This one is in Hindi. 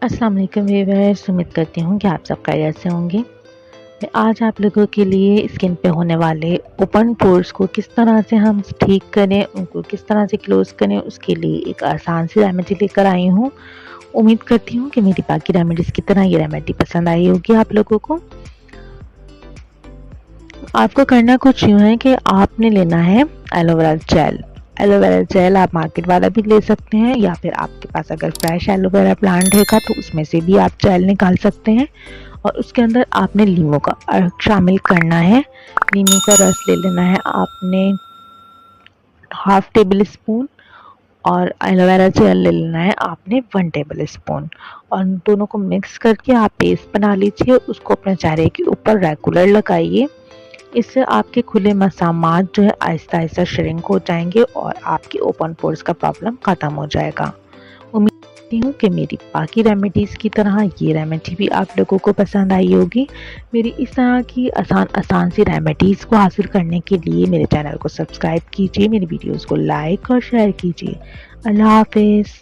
अस्सलाम वालेकुम व्यूअर्स, उम्मीद करती हूँ कि आप सब खैरियत से होंगे। मैं आज आप लोगों के लिए स्किन पे होने वाले ओपन पोर्स को किस तरह से हम ठीक करें, उनको किस तरह से क्लोज़ करें, उसके लिए एक आसान सी रेमेडी लेकर आई हूँ। उम्मीद करती हूँ कि मेरी बाकी रेमेडीज़ की तरह ये रेमेडी पसंद आई होगी आप लोगों को। आपको करना कुछ यूँ है कि आपने लेना है एलोवेरा जेल। एलोवेरा जेल आप मार्केट वाला भी ले सकते हैं या फिर आपके पास अगर फ्रेश एलोवेरा प्लांट रहेगा तो उसमें से भी आप जेल निकाल सकते हैं। और उसके अंदर आपने लीमू का अर्क शामिल करना है। लीमू का रस ले लेना है आपने हाफ टेबल स्पून, और एलोवेरा जेल ले लेना है आपने 1 टेबल स्पून। और दोनों को मिक्स करके आप पेस्ट बना लीजिए। उसको अपने चेहरे के ऊपर रेगुलर लगाइए। इससे आपके खुले मसामात जो है आहिस्ता आहिस्ता श्रिंक हो जाएंगे और आपकी ओपन पोर्स का प्रॉब्लम ख़त्म हो जाएगा। उम्मीद करती हूँ कि मेरी बाकी रेमेडीज़ की तरह ये रेमेडी भी आप लोगों को पसंद आई होगी। मेरी इस तरह की आसान आसान सी रेमेडीज़ को हासिल करने के लिए मेरे चैनल को सब्सक्राइब कीजिए, मेरी वीडियोज़ को लाइक और शेयर कीजिए। अल्लाह हाफिज़।